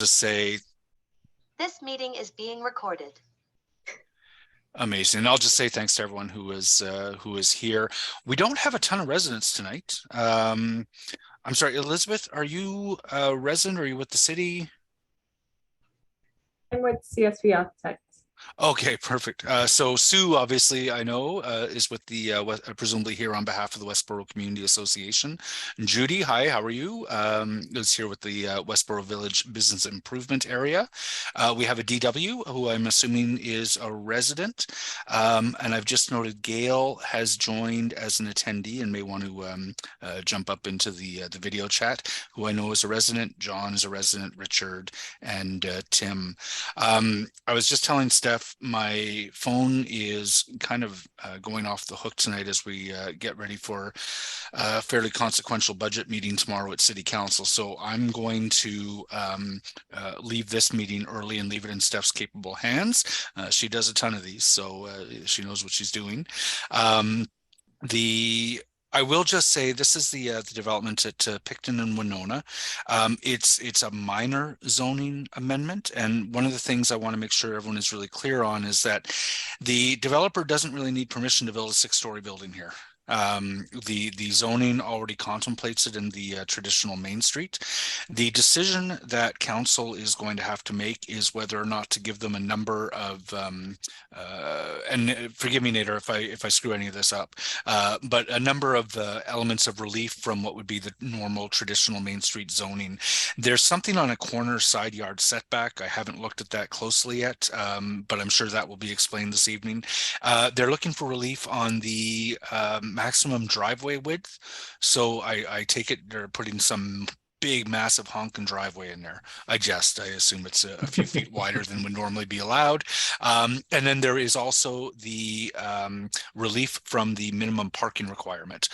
Just say This meeting is being recorded. amazing. I'll just say thanks to everyone who is here. We don't have a ton of residents tonight. I'm sorry, Elizabeth, are you a resident or are you with the city? I'm with CSV Architects. Okay, perfect. So Sue, obviously, I know, is with the presumably here on behalf of the Westboro Community Association. Judy, hi, how are you? Is here with the Westboro Village Business Improvement Area. We have a DW, who I'm assuming is a resident, and I've just noted Gail has joined as an attendee and may want to jump up into the video chat. Who I know is a resident. John is a resident. Richard and Tim. I was just telling Steph, my phone is kind of going off the hook tonight as we get ready for a fairly consequential budget meeting tomorrow at City Council. So I'm going to leave this meeting early and leave it in Steph's capable hands. She does a ton of these, so she knows what she's doing. The I will just say this is the development at Picton and Winona. It's a minor zoning amendment, and one of the things I want to make sure everyone is really clear on is that the developer doesn't really need permission to build a six-story building here. The zoning already contemplates it in the traditional Main Street. The decision that council is going to have to make is whether or not to give them a number of and forgive me, Nader, if I screw any of this up, but a number of elements of relief from what would be the normal traditional Main Street zoning. There's something on a corner side yard setback. I haven't looked at that closely yet, but I'm sure that will be explained this evening. They're looking for relief on the maximum driveway width. So I take it they're putting some big, massive honking driveway in there. I assume it's a few feet wider than would normally be allowed. And then there is also the relief from the minimum parking requirement,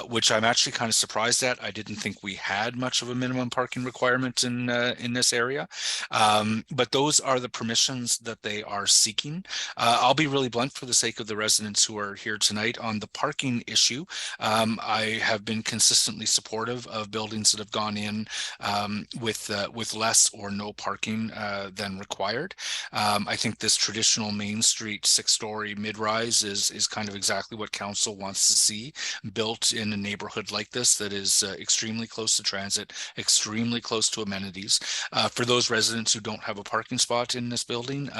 which I'm actually kind of surprised at. I didn't think we had much of a minimum parking requirement in this area. But those are the permissions that they are seeking. I'll be really blunt for the sake of the residents who are here tonight on the parking issue. I have been consistently supportive of buildings that have gone in with less or no parking than required. I think this traditional Main Street six-story mid-rise is kind of exactly what council wants to see built in a neighborhood like this that is extremely close to transit, extremely close to amenities. For those residents who don't have a parking spot in this building,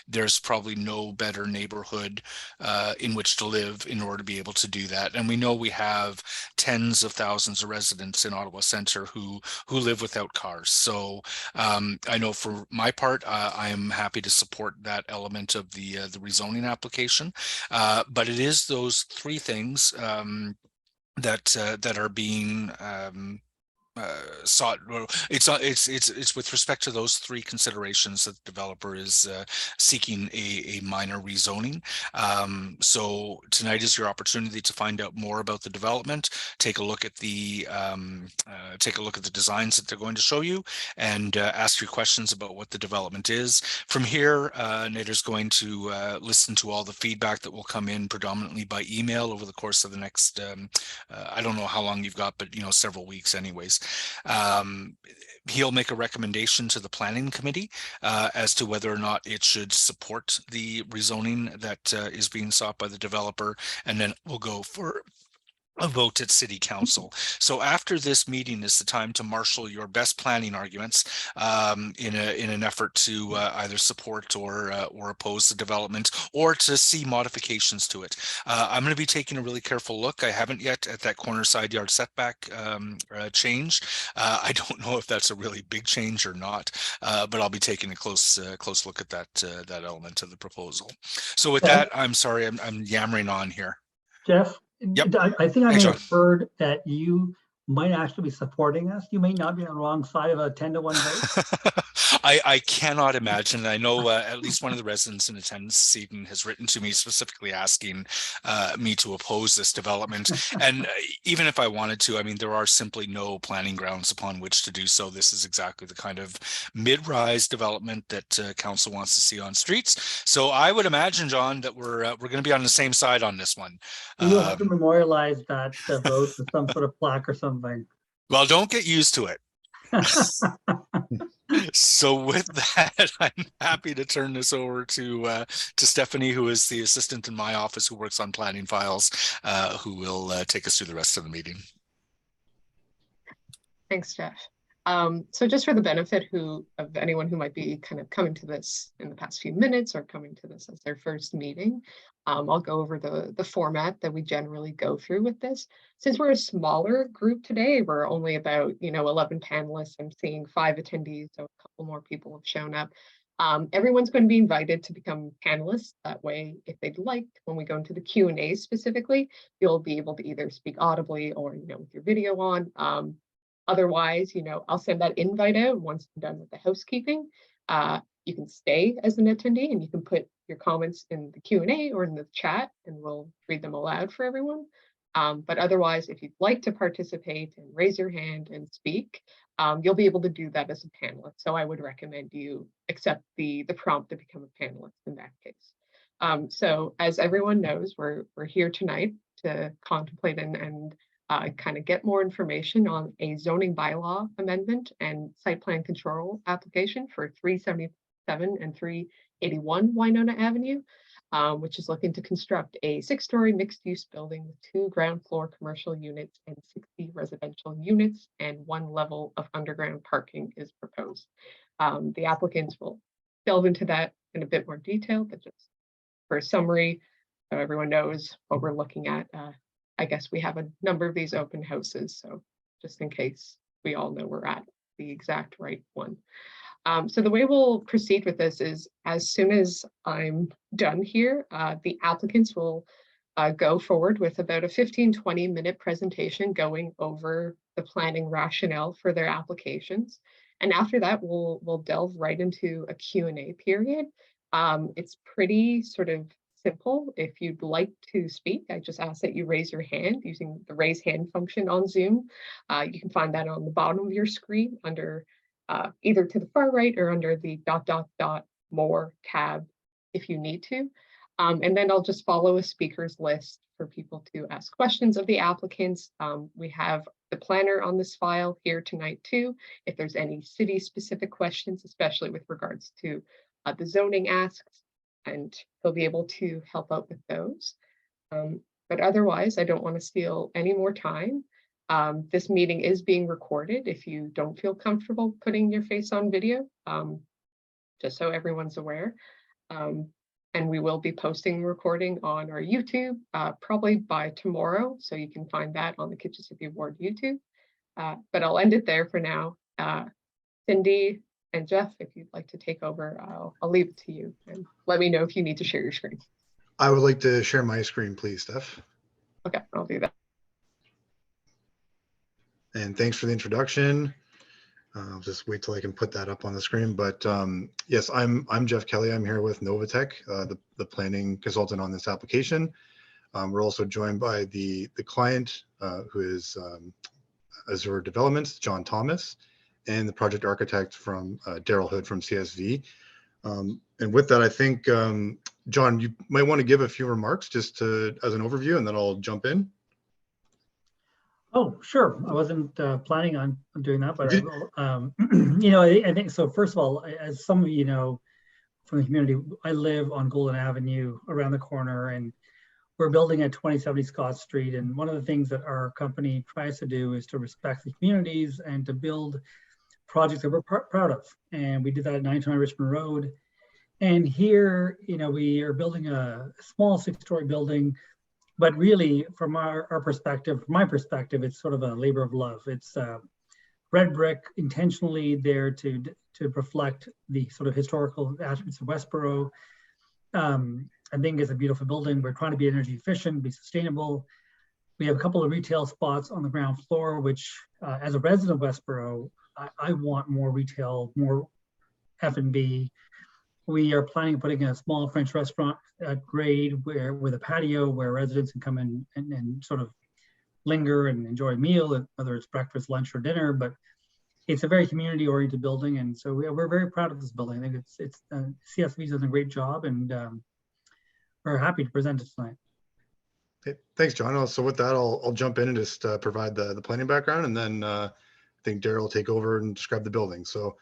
there's probably no better neighborhood in which to live in order to be able to do that. And we know we have tens of thousands of residents in Ottawa Centre who live without cars. So I know for my part, I am happy to support that element of the rezoning application. But it is those three things that are being sought. It's with respect to those three considerations that the developer is seeking a minor rezoning. So tonight is your opportunity to find out more about the development. Take a look at the designs that they're going to show you, and ask your questions about what the development is. From here, Nader's going to listen to all the feedback that will come in predominantly by email over the course of the next I don't know how long you've got, but several weeks anyways. He'll make a recommendation to the planning committee as to whether or not it should support the rezoning that is being sought by the developer, and then we'll go for a vote at City Council. So after this meeting is the time to marshal your best planning arguments in an effort to either support or oppose the development, or to see modifications to it. I'm going to be taking a really careful look. I haven't yet at that corner side yard setback change. I don't know if that's a really big change or not, but I'll be taking a close look at that element of the proposal. So with that, I'm sorry, I'm yammering on here. Jeff, Yep. I think I Hey, may John. have heard that you might actually be supporting us. You may not be on the wrong side of a 10-1 vote. I cannot imagine. I know at least one of the residents in attendance this evening has written to me specifically asking me to oppose this development. And even if I wanted to, I mean, there are simply no planning grounds upon which to do so. This is exactly the kind of mid-rise development that council wants to see on streets. So I would imagine, John, that we're going to be on the same side on this one. We'll have to memorialize that vote with some sort of plaque or something. Well, don't get used to it. So with that, I'm happy to turn this over to Stephanie, who is the assistant in my office who works on planning files, who will take us through the rest of the meeting. Thanks, Jeff. So just for the benefit of anyone who might be kind of coming to this in the past few minutes or coming to this as their first meeting, I'll go over the format that we generally go through with this. Since we're a smaller group today, we're only about 11 panelists. I'm seeing 5 attendees, so a couple more people have shown up. Everyone's going to be invited to become panelists. That way, if they'd like, when we go into the Q&A specifically, you'll be able to either speak audibly or with your video on. Otherwise, I'll send that invite out once I'm done with the housekeeping. You can stay as an attendee and you can put your comments in the Q&A or in the chat and we'll read them aloud for everyone. But otherwise, if you'd like to participate and raise your hand and speak, you'll be able to do that as a panelist. So I would recommend you accept the prompt to become a panelist in that case. So as everyone knows, we're here tonight to contemplate and kind of get more information on a zoning bylaw amendment and site plan control application for 377 and 381 Winona Avenue, which is looking to construct a 6-story mixed-use building with 2 ground floor commercial units and 60 residential units, and 1 level of underground parking is proposed. The applicants will delve into that in a bit more detail, but just for a summary, so everyone knows what we're looking at. I guess we have a number of these open houses, so just in case we all know we're at the exact right one. So the way we'll proceed with this is as soon as I'm done here, the applicants will go forward with about a 15-20 minute presentation going over the planning rationale for their applications. And after that, we'll delve right into a Q&A period. It's pretty sort of simple. If you'd like to speak, I just ask that you raise your hand using the raise hand function on Zoom. You can find that on the bottom of your screen under either to the far right or under the ... more tab if you need to. And then I'll just follow a speakers list for people to ask questions of the applicants. We have the planner on this file here tonight too. If there's any city specific questions, especially with regards to the zoning asks, and he'll be able to help out with those. But otherwise, I don't want to steal any more time. This meeting is being recorded if you don't feel comfortable putting your face on video, just so everyone's aware. And we will be posting recording on our YouTube probably by tomorrow, so you can find that on the Kitchen City Ward YouTube. But I'll end it there for now. Cindy and Jeff, if you'd like to take over, I'll leave it to you and let me know if you need to share your screen. I would like to share my screen, please, Steph. Okay, I'll do that. And thanks for the introduction. I'll just wait till I can put that up on the screen. But yes, I'm Jeff Kelly. I'm here with Novatech, the planning consultant on this application. We're also joined by the client, who is Azure Developments, John Thomas, and the project architect from Daryl Hood from CSV. And with that, I think, John, you might want to give a few remarks just as an overview, and then I'll jump in. Oh, sure. I wasn't planning on doing that, but I will. I think so. First of all, as some of you know from the community, I live on Golden Avenue around the corner, and we're building at 2070 Scott Street. And one of the things that our company tries to do is to respect the communities and to build projects that we're proud of. And we did that at 929 Richmond Road. And here, we are building a small 6-story building, but really from our perspective, from my perspective, it's sort of a labor of love. It's red brick, intentionally there to reflect the sort of historical attributes of Westboro. I think it's a beautiful building. We're trying to be energy efficient, be sustainable. We have a couple of retail spots on the ground floor, which as a resident of Westboro, I want more retail, more F&B. We are planning on putting a small French restaurant at grade with a patio where residents can come in and sort of linger and enjoy a meal, whether it's breakfast, lunch, or dinner. But it's a very community-oriented building, and so we're very proud of this building. I think it's CSV's done a great job, and we're happy to present it tonight. Okay, thanks, John. So with that, I'll jump in and just provide the planning background, and then I think Daryl will take over and describe the building. So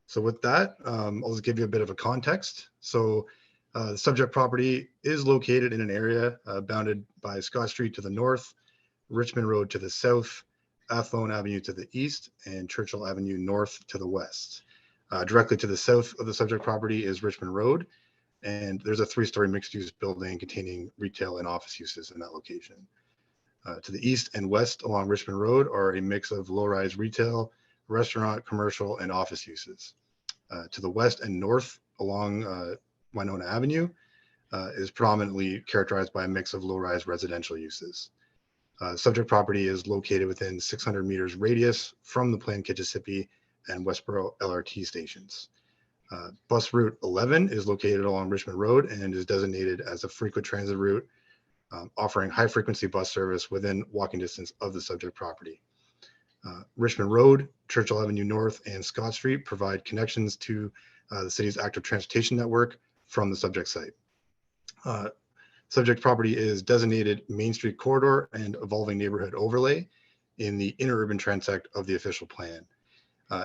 So with that, I'll just give you a bit of a context. So the subject property is located in an area bounded by Scott Street to the north, Richmond Road to the south, Athlone Avenue to the east, and Churchill Avenue north to the west. Directly to the south of the subject property is Richmond Road, and there's a 3-story mixed-use building containing retail and office uses in that location. To the east and west along Richmond Road are a mix of low-rise retail, restaurant, commercial, and office uses. To the west and north along Winona Avenue is predominantly characterized by a mix of low-rise residential uses. Subject property is located within 600 meters radius from the planned Kitchissippi and Westboro LRT stations. Bus route 11 is located along Richmond Road and is designated as a frequent transit route, offering high frequency bus service within walking distance of the subject property. Richmond Road, Churchill Avenue North, and Scott Street provide connections to the city's active transportation network from the subject site. Subject property is designated Main Street Corridor and Evolving Neighborhood Overlay in the interurban transect of the official plan.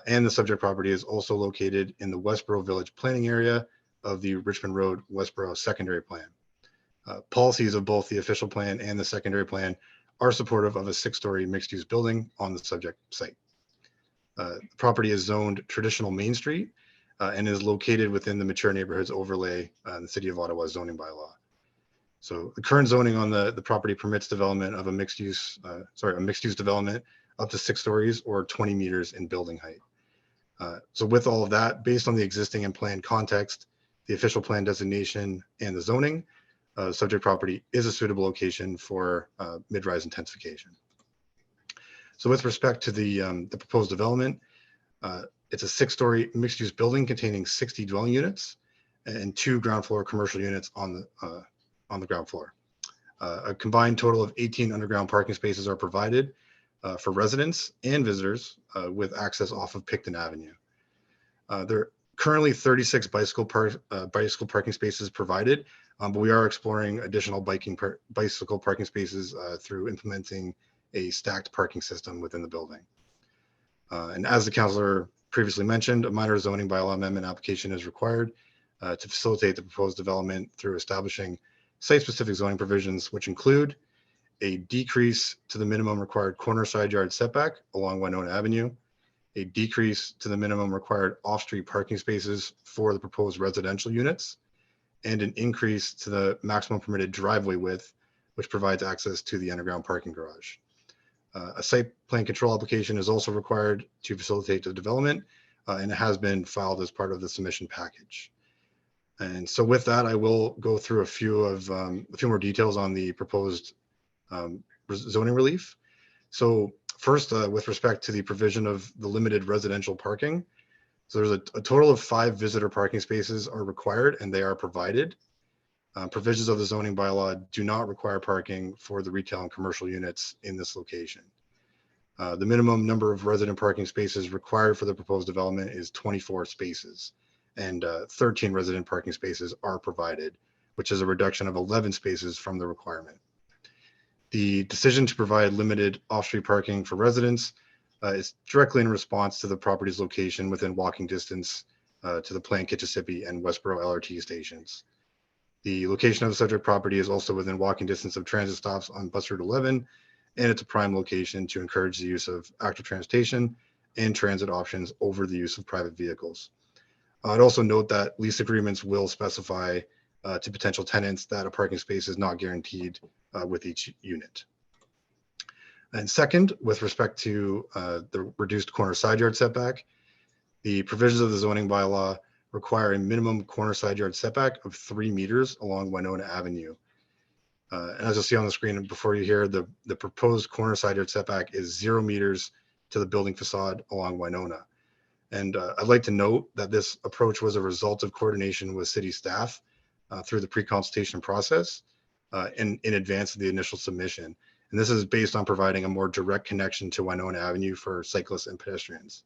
And the subject property is also located in the Westboro Village planning area of the Richmond Road Westboro secondary plan. Policies of both the official plan and the secondary plan are supportive of a 6-story mixed-use building on the subject site. The property is zoned traditional Main Street and is located within the mature neighborhoods overlay in the City of Ottawa zoning bylaw. So the current zoning on the property permits development of a mixed-use development up to 6 stories or 20 meters in building height. So with all of that, based on the existing and planned context, the official plan designation and the zoning, subject property is a suitable location for mid-rise intensification. So with respect to the proposed development, it's a 6-story mixed-use building containing 60 dwelling units and 2 ground floor commercial units on the ground floor. A combined total of 18 underground parking spaces are provided for residents and visitors with access off of Picton Avenue. There are currently 36 bicycle parking spaces provided, but we are exploring additional bicycle parking spaces through implementing a stacked parking system within the building. And as the councillor previously mentioned, a minor zoning bylaw amendment application is required to facilitate the proposed development through establishing site-specific zoning provisions, which include a decrease to the minimum required corner side yard setback along Winona Avenue, a decrease to the minimum required off-street parking spaces for the proposed residential units, and an increase to the maximum permitted driveway width, which provides access to the underground parking garage. A site plan control application is also required to facilitate the development, and it has been filed as part of the submission package. And so with that, I will go through a few more details on the proposed zoning relief. So first, with respect to the provision of the limited residential parking, so there's a total of 5 visitor parking spaces are required, and they are provided. Provisions of the zoning bylaw do not require parking for the retail and commercial units in this location. The minimum number of resident parking spaces required for the proposed development is 24 spaces, and 13 resident parking spaces are provided, which is a reduction of 11 spaces from the requirement. The decision to provide limited off-street parking for residents is directly in response to the property's location within walking distance to the planned Kitchissippi and Westboro LRT stations. The location of the subject property is also within walking distance of transit stops on bus route 11, and it's a prime location to encourage the use of active transportation and transit options over the use of private vehicles. I'd also note that lease agreements will specify to potential tenants that a parking space is not guaranteed with each unit. And second, with respect to the reduced corner side yard setback, the provisions of the zoning bylaw require a minimum corner side yard setback of 3 meters along Winona Avenue. And as you'll see on the screen before you here, the proposed corner side yard setback is 0 meters to the building facade along Winona. And I'd like to note that this approach was a result of coordination with city staff through the pre-consultation process in advance of the initial submission. And this is based on providing a more direct connection to Winona Avenue for cyclists and pedestrians.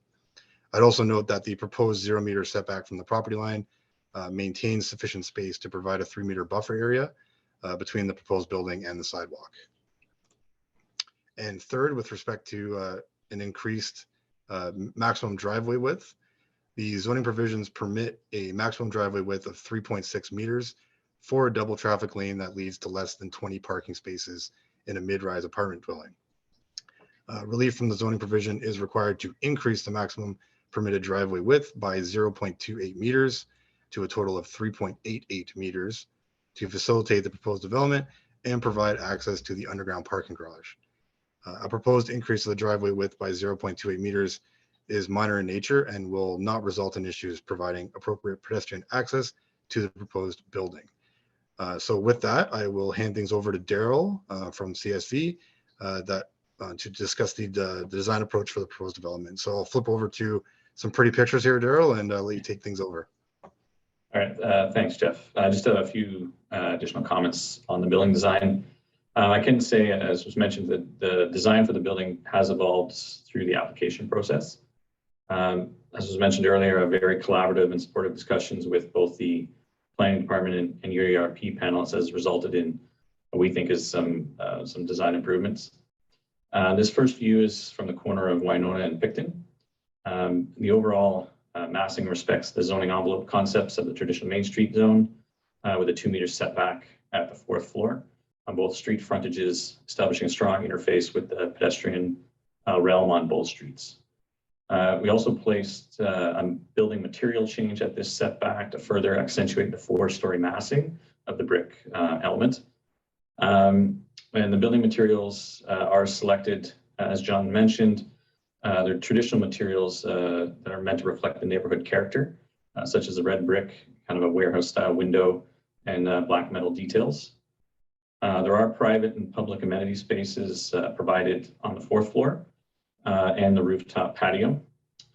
I'd also note that the proposed 0 meter setback from the property line maintains sufficient space to provide a 3 meter buffer area between the proposed building and the sidewalk. And third, with respect to an increased maximum driveway width, The zoning provisions permit a maximum driveway width of 3.6 meters for a double traffic lane that leads to less than 20 parking spaces in a mid-rise apartment dwelling. Relief from the zoning provision is required to increase the maximum permitted driveway width by 0.28 meters to a total of 3.88 meters to facilitate the proposed development and provide access to the underground parking garage. A proposed increase of the driveway width by 0.28 meters is minor in nature and will not result in issues providing appropriate pedestrian access to the proposed building. So with that, I will hand things over to Daryl from CSV to discuss the design approach for the proposed development. So I'll flip over to some pretty pictures here, Daryl, and let you take things over. All right, thanks, Jeff. Just a few additional comments on the building design. I can say, as was mentioned, that the design for the building has evolved through the application process. As was mentioned earlier, a very collaborative and supportive discussions with both the planning department and UERP panels has resulted in what we think is some design improvements. This first view is from the corner of Winona and Picton. The overall massing respects the zoning envelope concepts of the traditional Main Street zone with a 2-meter setback at the 4th floor on both street frontages, establishing a strong interface with the pedestrian realm on both streets. We also placed a building material change at this setback to further accentuate the 4-story massing of the brick element. And the building materials are selected, as John mentioned. They're traditional materials that are meant to reflect the neighborhood character, such as the red brick, kind of a warehouse style window, and black metal details. There are private and public amenity spaces provided on the 4th floor and the rooftop patio.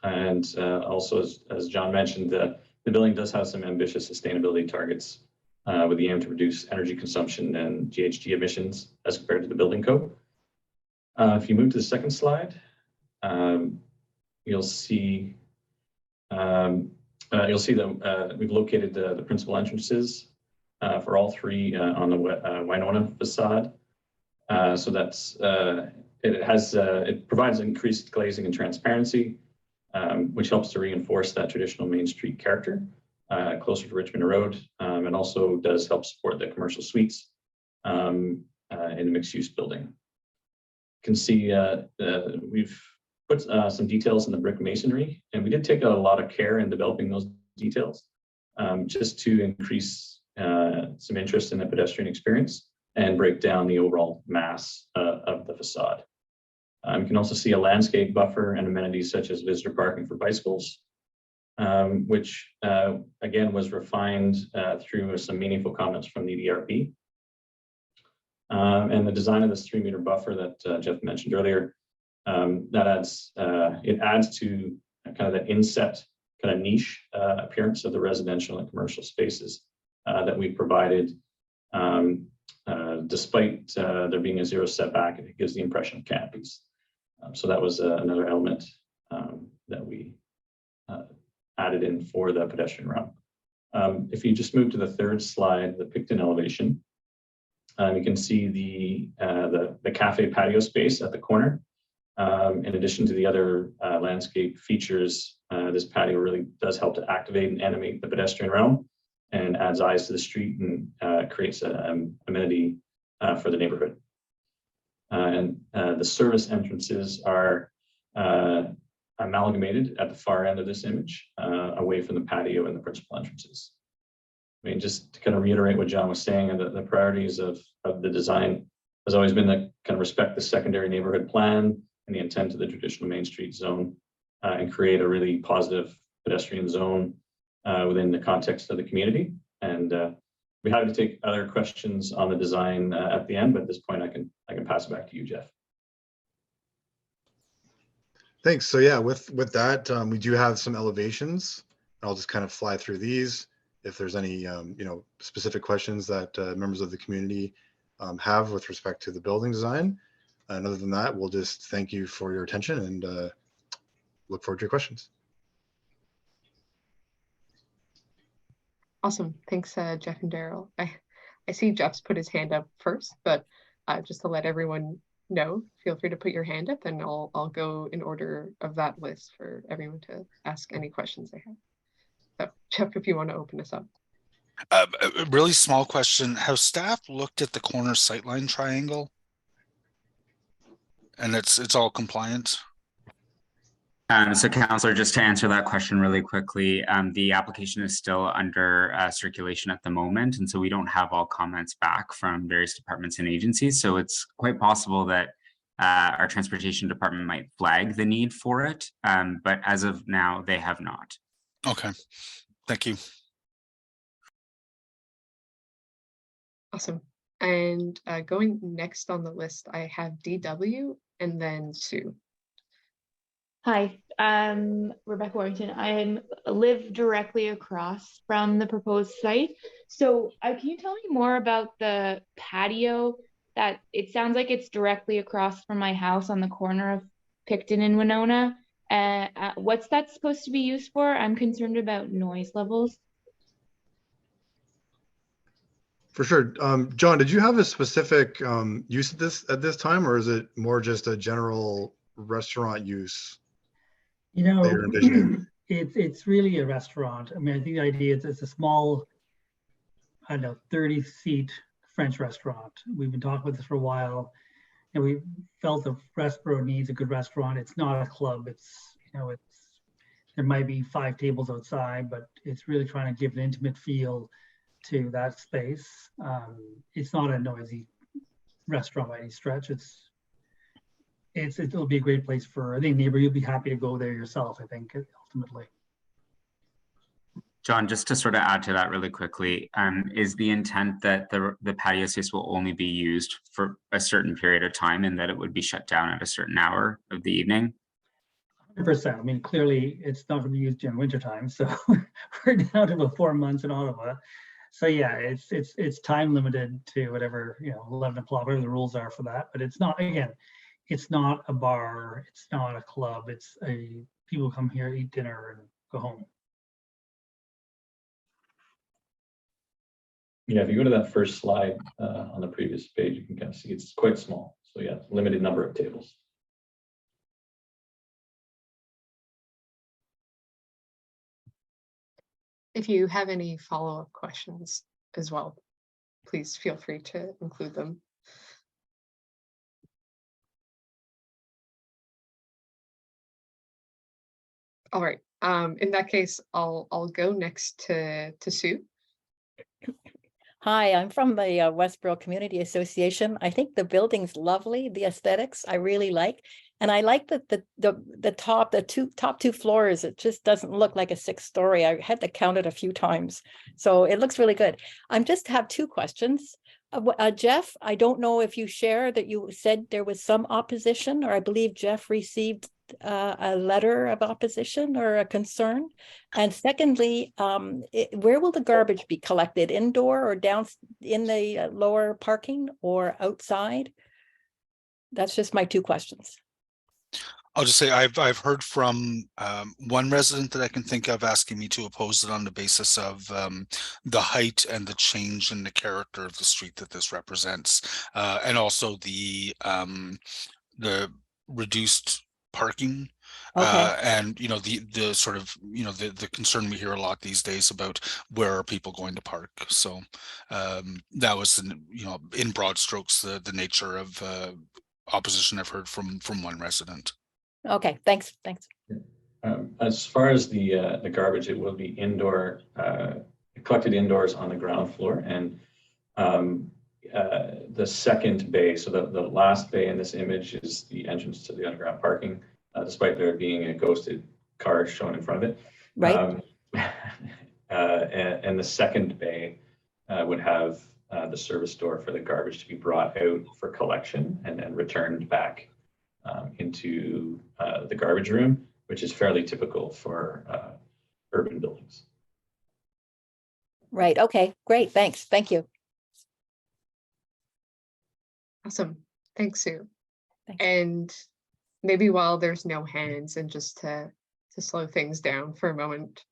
And also, as John mentioned, the building does have some ambitious sustainability targets with the aim to reduce energy consumption and GHG emissions as compared to the building code. If you move to the second slide, you'll see that we've located the principal entrances for all 3 on the Winona facade. So that's it provides increased glazing and transparency, which helps to reinforce that traditional Main Street character closer to Richmond Road, and also does help support the commercial suites in a mixed-use building. You can see we've put some details in the brick masonry, and we did take a lot of care in developing those details just to increase some interest in the pedestrian experience and break down the overall mass of the facade. You can also see a landscape buffer and amenities such as visitor parking for bicycles, which again was refined through some meaningful comments from the ERP. And the design of this 3-meter buffer that Jeff mentioned earlier, that adds to kind of the inset, kind of niche appearance of the residential and commercial spaces that we provided. Despite there being a 0 setback, it gives the impression of canopies. So that was another element that we added in for the pedestrian realm. If you just move to the 3rd slide, the Picton elevation, you can see the cafe patio space at the corner. In addition to the other landscape features, this patio really does help to activate and animate the pedestrian realm and adds eyes to the street and creates an amenity for the neighborhood. And the service entrances are amalgamated at the far end of this image, away from the patio and the principal entrances. I mean, just to kind of reiterate what John was saying, and the priorities of the design has always been to kind of respect the secondary neighborhood plan and the intent of the traditional Main Street zone, and create a really positive pedestrian zone within the context of the community. And we're happy to take other questions on the design at the end, but at this point I can pass it back to you, Jeff. Thanks. So yeah, with that, we do have some elevations. I'll just kind of fly through these. If there's any specific questions that members of the community have with respect to the building design. And other than that, we'll just thank you for your attention and look forward to your questions. Awesome. Thanks, Jeff and Daryl. I see Jeff's put his hand up first, but just to let everyone no, feel free to put your hand up and I'll go in order of that list for everyone to ask any questions they have. So Jeff, if you want to open us up. A really small question. Have staff looked at the corner sightline triangle? And it's all compliant? So Councillor, just to answer that question really quickly, the application is still under circulation at the moment. And so we don't have all comments back from various departments and agencies. So it's quite possible that our transportation department might flag the need for it. But as of now, they have not. Okay, thank you. Awesome. And going next on the list, I have DW and then Sue. Hi, Rebecca Warrington. I live directly across from the proposed site. So can you tell me more about the patio that it sounds like it's directly across from my house on the corner of Picton and Winona? What's that supposed to be used for? I'm concerned about noise levels. For sure. John, did you have a specific use of this at this time, or is it more just a general restaurant use? You know, that you're envisioning? it's really a restaurant. I mean, I think the idea is it's a small, I don't know, 30-seat French restaurant. We've been talking about this for a while, and we felt the Westboro needs a good restaurant. It's not a club. It's, you know, there might be 5 tables outside, but it's really trying to give an intimate feel to that space. It's not a noisy restaurant by any stretch. It'll be a great place for, I think, neighbor, you'll be happy to go there yourself, I think, ultimately. John, just to sort of add to that really quickly, is the intent that the patio space will only be used for a certain period of time and that it would be shut down at a certain hour of the evening? 100%. I mean, clearly it's not going to be used during wintertime, so we're down to about 4 months in Ottawa. So yeah, it's time limited to whatever, 11 o'clock, whatever the rules are for that. But it's not, again, it's not a bar, it's not a club, it's people come here, eat dinner and go home. Yeah, if you go to that first slide on the previous page, you can kind of see it's quite small. So yeah, limited number of tables. If you have any follow-up questions as well, please feel free to include them. All right. In that case, I'll go next to Sue. Hi, I'm from the Westboro Community Association. I think the building's lovely, the aesthetics I really like. And I like that the top two floors, it just doesn't look like a 6-story. I had to count it a few times. So it looks really good. I just have 2 questions. Jeff, I don't know if you share that you said there was some opposition, or I believe Jeff received a letter of opposition or a concern. And secondly, where will the garbage be collected? Indoor or down in the lower parking or outside? That's just my 2 questions. I'll just say I've heard from one resident that I can think of asking me to oppose it on the basis of the height and the change in the character of the street that this represents, and also the reduced parking. Okay. And the sort of the concern we hear a lot these days about where are people going to park. So that was in broad strokes the nature of opposition I've heard from one resident. Okay, thanks. As far as the garbage, it will be indoor, collected indoors on the ground floor, and the second bay, so the last bay in this image is the entrance to the underground parking, despite there being a ghosted car shown in front of it. Right. And the second bay would have the service door for the garbage to be brought out for collection and then returned back into the garbage room, which is fairly typical for urban buildings. Right. Okay, great. Thanks. Thank you. Awesome. Thanks, Sue. Thanks. And maybe while there's no hands, and just to slow things down for a moment,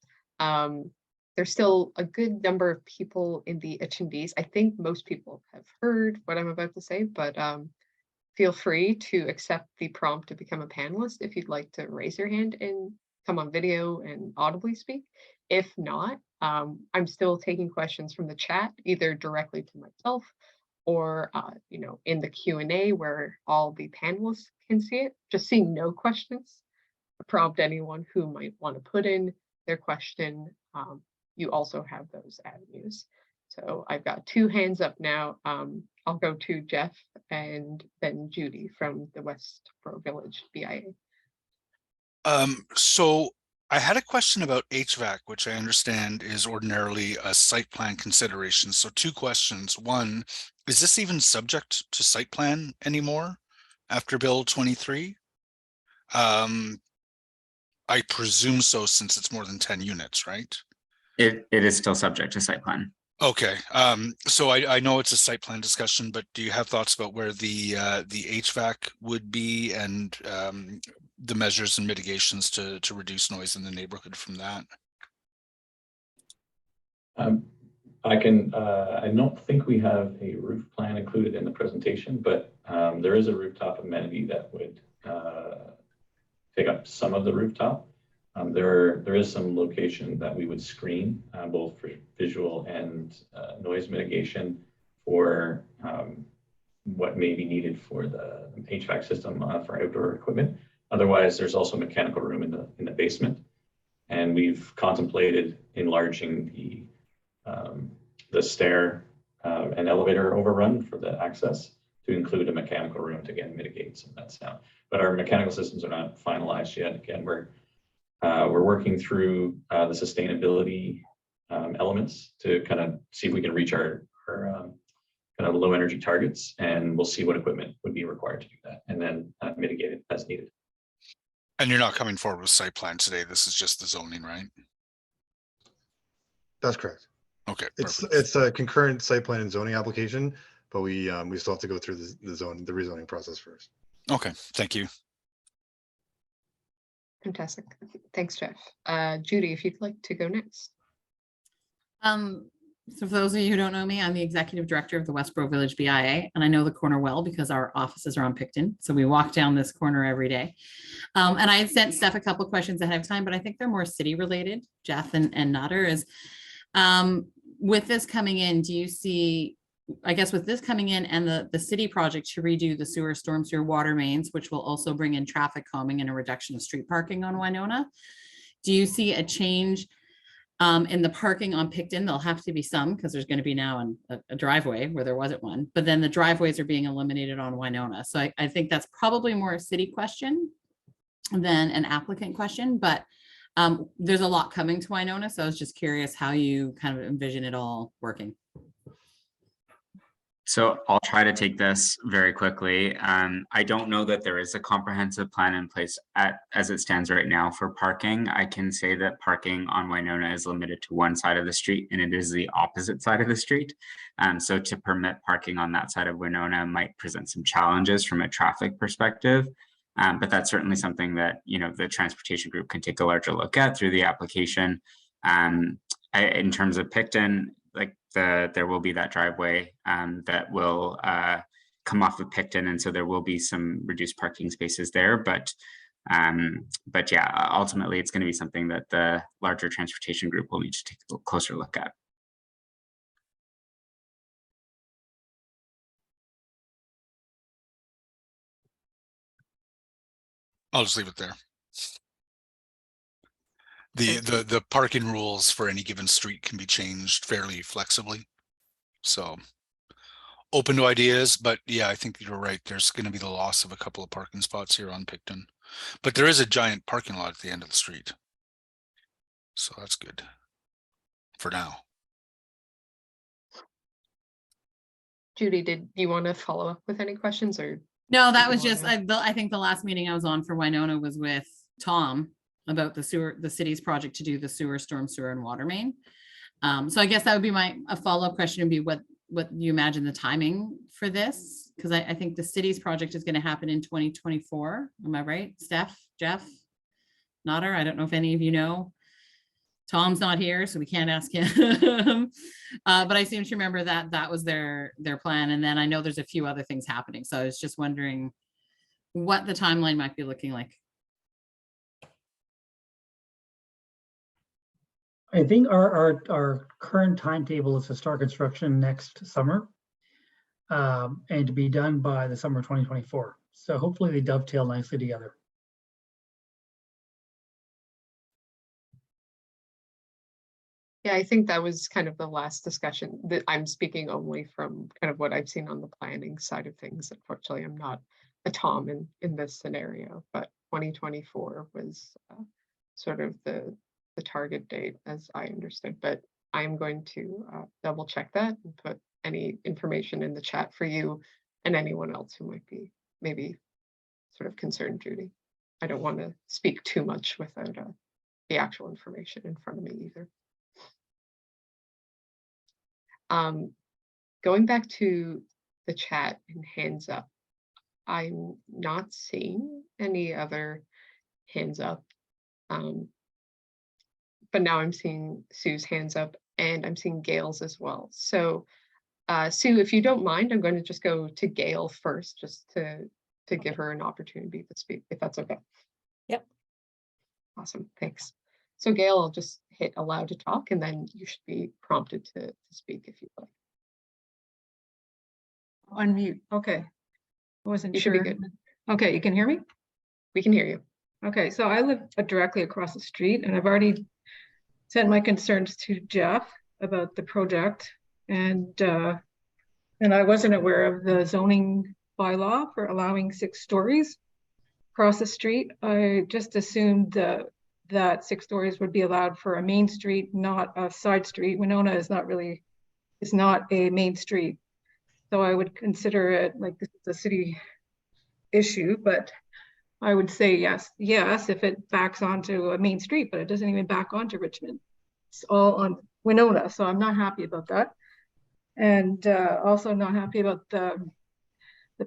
there's still a good number of people in the attendees. I think most people have heard what I'm about to say, but feel free to accept the prompt to become a panelist if you'd like to raise your hand and come on video and audibly speak. If not, I'm still taking questions from the chat, either directly to myself or in the Q&A where all the panelists can see it. Just seeing no questions, prompt anyone who might want to put in their question. You also have those avenues. So I've got 2 hands up now. I'll go to Jeff and then Judy from the Westboro Village BIA. So I had a question about HVAC, which I understand is ordinarily a site plan consideration. So 2 questions. One, is this even subject to site plan anymore after Bill 23? I presume so, since it's more than 10 units, right? It is still subject to site plan. Okay, so I know it's a site plan discussion, but do you have thoughts about where the HVAC would be and the measures and mitigations to reduce noise in the neighborhood from that? I don't think we have a roof plan included in the presentation, but there is a rooftop amenity that would take up some of the rooftop. There is some location that we would screen both for visual and noise mitigation for what may be needed for the HVAC system for outdoor equipment. Otherwise, there's also a mechanical room in the basement, and we've contemplated enlarging the stair and elevator overrun for the access to include a mechanical room to again mitigate some of that sound. But our mechanical systems are not finalized yet. Again, we're working through the sustainability elements to kind of see if we can reach our kind of low energy targets, and we'll see what equipment would be required to do that, and then mitigate it as needed. And you're not coming forward with site plan today. This is just the zoning, right? That's correct. Okay, it's a concurrent site plan and zoning application, but we still have to go through the rezoning process first. Okay, thank you. Fantastic. Thanks, Jeff. Judy, if you'd like to go next. So for those of you who don't know me, I'm the executive director of the Westboro Village BIA, and I know the corner well because our offices are on Picton. So we walk down this corner every day. And I had sent Steph a couple of questions ahead of time, but I think they're more city related. Jeff and Nutter is, with this coming in, do you see, I guess with this coming in and the city project to redo the storm sewer water mains, which will also bring in traffic calming and a reduction of street parking on Winona, do you see a change in the parking on Picton? There'll have to be some because there's going to be now a driveway where there wasn't one, but then the driveways are being eliminated on Winona. So I think that's probably more a city question than an applicant question, but there's a lot coming to Winona. So I was just curious how you kind of envision it all working. So I'll try to take this very quickly. I don't know that there is a comprehensive plan in place as it stands right now for parking. I can say that parking on Winona is limited to one side of the street, and it is the opposite side of the street. So to permit parking on that side of Winona might present some challenges from a traffic perspective. But that's certainly something that, the transportation group can take a larger look at through the application. In terms of Picton, there will be that driveway that will come off of Picton, and so there will be some reduced parking spaces there. But yeah, ultimately, it's going to be something that the larger transportation group will need to take a closer look at. I'll just leave it there. The parking rules for any given street can be changed fairly flexibly. So open to ideas, but yeah, I think you're right. There's going to be the loss of a couple of parking spots here on Picton, but there is a giant parking lot at the end of the street. So that's good for now. Judy, did you want to follow up with any questions or? No, that was just, I think the last meeting I was on for Winona was with Tom about the city's project to do the storm sewer and water main. So I guess that would be a follow-up question, would be what you imagine the timing for this? Because I think the city's project is going to happen in 2024. Am I right? Steph, Jeff, Notter? I don't know if any of you know Tom's not here, so we can't ask him. But I seem to remember that that was their plan. And then I know there's a few other things happening. So I was just wondering what the timeline might be looking like. I think our current timetable is to start construction next summer, and to be done by the summer 2024. So hopefully they dovetail nicely together. Yeah, I think that was kind of the last discussion that I'm speaking only from kind of what I've seen on the planning side of things. Unfortunately, I'm not a Tom in this scenario, but 2024 was sort of the target date as I understood. But I'm going to double check that and put any information in the chat for you and anyone else who might be maybe sort of concerned, Judy. I don't want to speak too much without the actual information in front of me either. Going back to the chat and hands up, I'm not seeing any other hands up. But now I'm seeing Sue's hands up and I'm seeing Gail's as well. So Sue, if you don't mind, I'm going to just go to Gail first, just to give her an opportunity to speak, if that's okay. Yep. Awesome, thanks. So Gail, I'll just hit allow to talk and then you should be prompted to speak if you'd like. Unmute. Okay. I wasn't You sure. should be good. Okay, you can hear me? We can hear you. Okay, so I live directly across the street and I've already sent my concerns to Jeff about the project. And I wasn't aware of the zoning bylaw for allowing 6 stories across the street. I just assumed that 6 stories would be allowed for a main street, not a side street. Winona is not a main street. So I would consider it like this is a city issue, but I would say yes, if it backs onto a main street, but it doesn't even back onto Richmond. It's all on Winona, so I'm not happy about that. And also not happy about the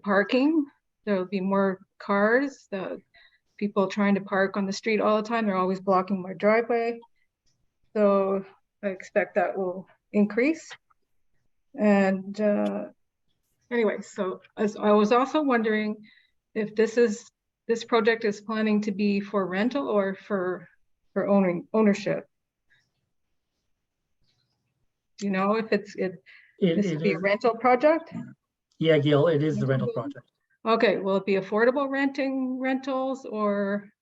parking. There will be more cars, the people trying to park on the street all the time. They're always blocking my driveway. So I expect that will increase. And anyway, so I was also wondering if this project is planning to be for rental or for ownership. Do you know if this will be a rental project? Yeah, Gail, it is the rental project. Okay, will it be affordable rentals or?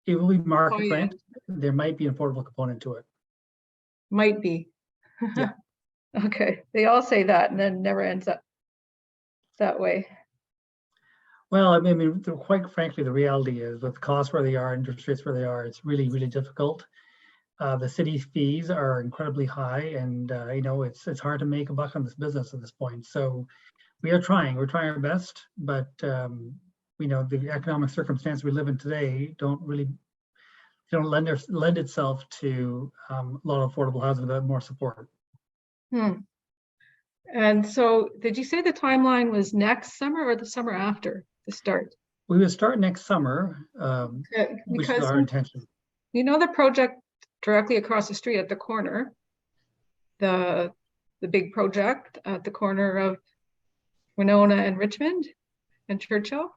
It will be market rent. There might be an affordable component to it. Might be. Yeah. Okay, they all say that and then never ends up that way. Well, I mean, quite frankly, the reality is with costs where they are, interest rates where they are, it's really, really difficult. The city's fees are incredibly high, and you know, it's hard to make a buck on this business at this point. So we're trying our best, but you know, the economic circumstance we live in today don't lend itself to a lot of affordable housing without more support. And so did you say the timeline was next summer or the summer after to start? We would start next summer, which is our intention. You know the project directly across the street at the corner, the big project at the corner of Winona and Richmond and Churchill?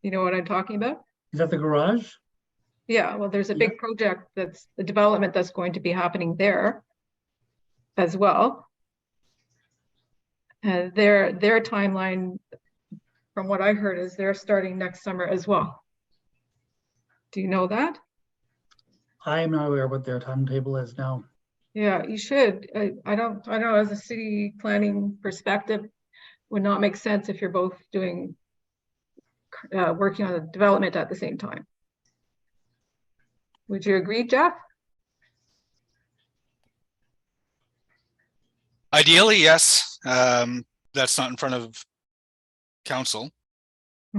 You know what I'm talking about? Is that the garage? Yeah, well, there's a big project that's the development that's going to be happening there as well. And their timeline, from what I heard, is they're starting next summer as well. Do you know that? I am not aware what their timetable is now. Yeah, you should. I don't know, as a city planning perspective, would not make sense if you're both doing working on the development at the same time. Would you agree, Jeff? Ideally, yes. That's not in front of council.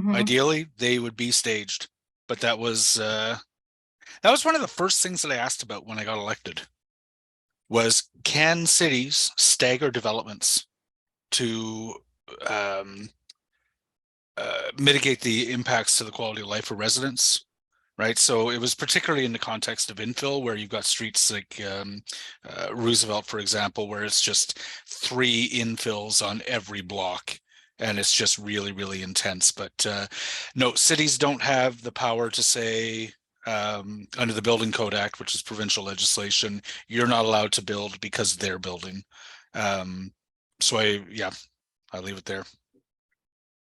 Ideally, they would be staged, but that was one of the first things that I asked about when I got elected. Was can cities stagger developments to mitigate the impacts to the quality of life for residents? right? So it was particularly in the context of infill, where you've got streets like Roosevelt, for example, where it's just 3 infills on every block. And it's just really, really intense. But no, cities don't have the power to say, under the Building Code Act, which is provincial legislation, you're not allowed to build because they're building. So I leave it there.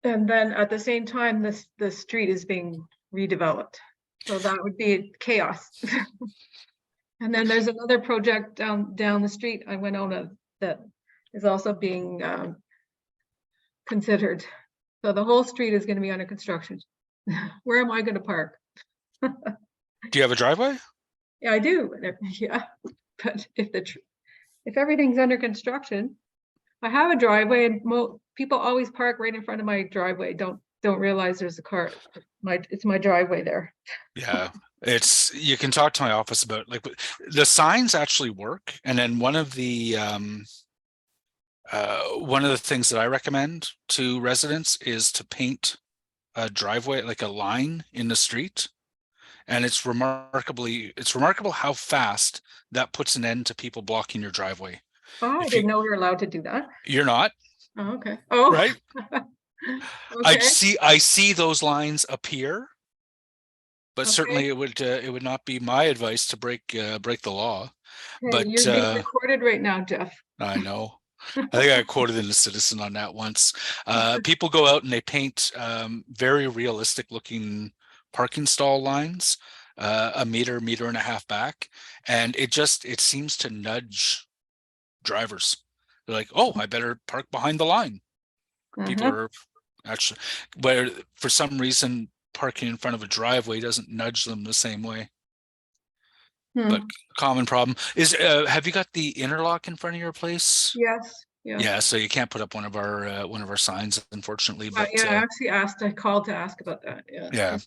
And then at the same time, the street is being redeveloped. So that would be chaos. And then there's another project down the street on Winona that is also being considered. So the whole street is going to be under construction. Where am I going to park? Do you have a driveway? Yeah, I do. Yeah, but if everything's under construction, I have a driveway, and people always park right in front of my driveway. Don't realize there's a car. It's my driveway there. Yeah, you can talk to my office about, like, the signs actually work. And then one of the things that I recommend to residents is to paint a driveway, like a line in the street. And it's remarkable how fast that puts an end to people blocking your driveway. Oh, I didn't know we were allowed to do that. You're not. Oh, okay. Oh, right. Okay. I see those lines appear, but Okay. certainly it would not be my advice to break the law. Hey, But you're being recorded right now, Jeff. I know. I think I quoted in the Citizen on that once. People go out and they paint very realistic looking parking stall lines, a meter and a half back, and it seems to nudge drivers. They're like, oh, I better park behind the line. People are actually, where for some reason parking in front of a driveway doesn't nudge them the same way. But common problem is, have you got the interlock in front of your place? Yes. Yeah. Yeah, so you can't put up one of our signs, unfortunately. But yeah, I actually I called to ask about that. Yeah. Yeah,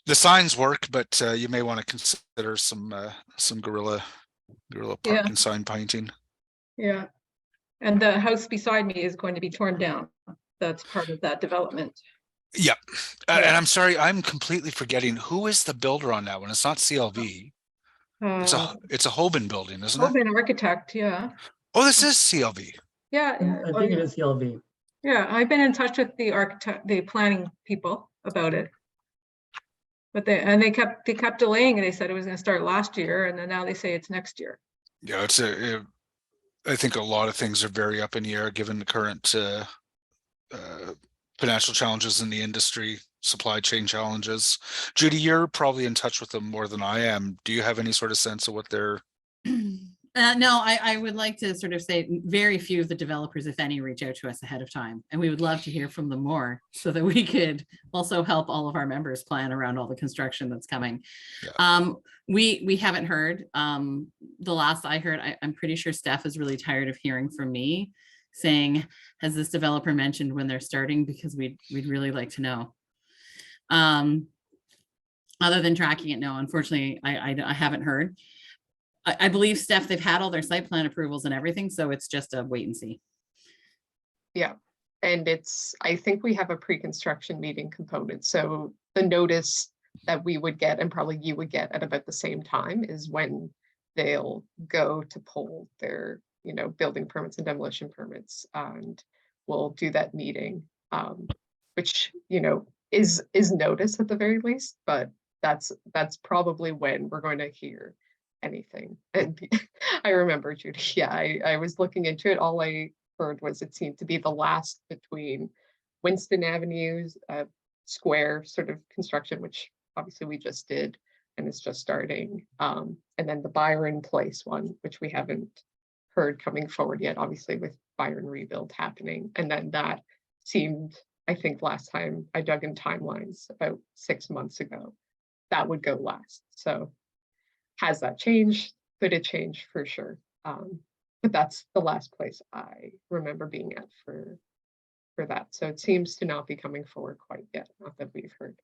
the signs work, but you may want to consider some guerrilla parking sign painting. Yeah, and the house beside me is going to be torn down. That's part of that development. Yep. And I'm sorry, I'm completely forgetting who is the builder on that one. It's not CLV. It's a Hoban building, isn't it? Hoban Architect, yeah. Oh, this is CLV. Yeah, I think it is CLV. Yeah, I've been in touch with the architect, the planning people about it. But they kept delaying, and they said it was going to start last year, and then now they say it's next year. Yeah, I think a lot of things are very up in the air given the current financial challenges in the industry, supply chain challenges. Judy, you're probably in touch with them more than I am. Do you have any sort of sense of what they're? No, I would like to sort of say very few of the developers, if any, reach out to us ahead of time. And we would love to hear from them more so that we could also help all of our members plan around all the construction that's coming. Yeah. We haven't heard. The last I heard, I'm pretty sure Steph is really tired of hearing from me saying, has this developer mentioned when they're starting? Because we'd really like to know. Other than tracking it, no, unfortunately, I haven't heard. I believe, Steph, they've had all their site plan approvals and everything, so it's just a wait and see. Yeah, and I think we have a pre-construction meeting component. So the notice that we would get, and probably you would get at about the same time, is when they'll go to pull their, building permits and demolition permits, and we'll do that meeting, which, is notice at the very least, but that's probably when we're going to hear anything. And I remember, Judy, yeah, I was looking into it. All I heard was it seemed to be the last between Winston Avenue's square sort of construction, which obviously we just did and it's just starting, and then the Byron Place one, which we haven't heard coming forward yet, obviously with Byron rebuild happening. And then that seemed, I think last time I dug in timelines about 6 months ago, that would go last. So has that changed? Could it change? For sure. But that's the last place I remember being at for that. So it seems to not be coming forward quite yet, not that we've heard.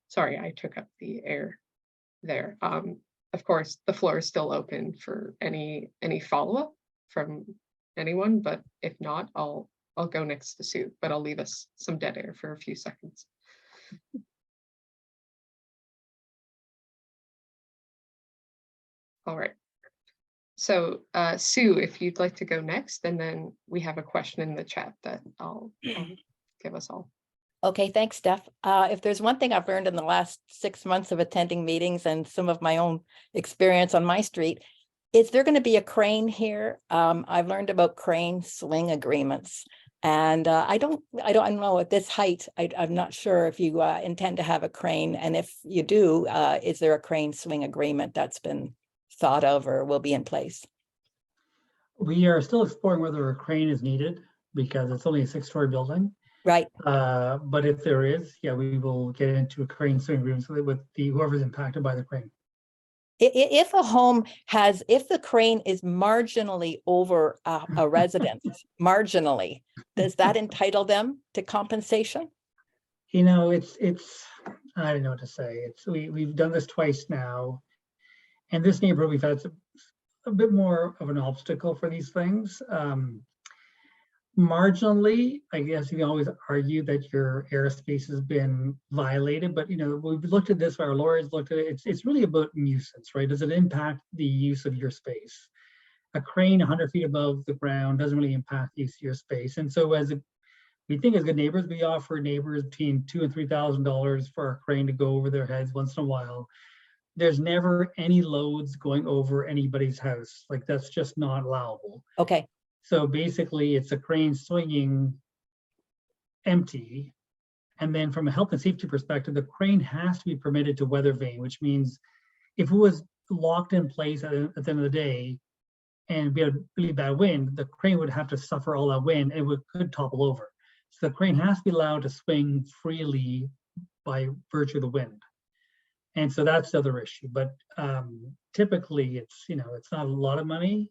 Sorry, I took up the air there. Of course, the floor is still open for any follow-up from anyone, but if not, I'll go next to Sue, but I'll leave us some dead air for a few seconds. All right. So Sue, if you'd like to go next, and then we have a question in the chat that I'll give us all. Okay, thanks, Steph. If there's one thing I've learned in the last 6 months of attending meetings and some of my own experience on my street, is there going to be a crane here? I've learned about crane swing agreements, and I don't know at this height. I'm not sure if you intend to have a crane, and if you do, is there a crane swing agreement that's been thought of or will be in place? We are still exploring whether a crane is needed because it's only a 6-story building. Right. But if there is, yeah, we will get into a crane swing agreement with whoever's impacted by the crane. If a home has, if the crane is marginally over a residence, marginally, does that entitle them to compensation? You know, it's I don't know what to say. We've done this twice now, and this neighborhood we've had a bit more of an obstacle for these things. Marginally, I guess you can always argue that your airspace has been violated, but you know, we've looked at this, our lawyers looked at it, it's really about nuisance, right? Does it impact the use of your space? A crane 100 feet above the ground doesn't really impact the use of your space. And so we think as good neighbors, we offer neighbors between $2,000 and $3,000 for a crane to go over their heads once in a while. There's never any loads going over anybody's house. Like, that's just not allowable. Okay. So basically it's a crane swinging empty. And then from a health and safety perspective, the crane has to be permitted to weather vane, which means if it was locked in place at the end of the day and we had really bad wind, the crane would have to suffer all that wind and it could topple over. So the crane has to be allowed to swing freely by virtue of the wind. And so that's the other issue. But typically it's, you know, it's not a lot of money.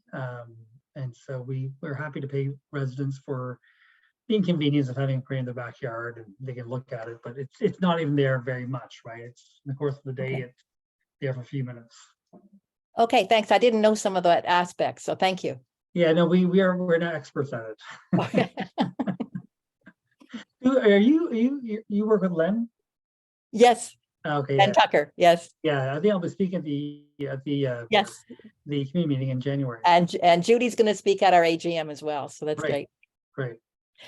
And so we're happy to pay residents for the inconvenience of having a crane in their backyard and they can look at it, but it's not even there very much, right? It's in the course of the day, Okay. It's there for a few minutes. Okay, thanks. I didn't know some of that aspects, so thank you. Yeah, no, we're not experts at it. Okay. Are you work with Len? Yes. Okay. And Tucker, yes. Yeah, I think I'll be speaking at Yes. the community meeting in January. And Judy's going to speak at our AGM as well, so that's great. Great.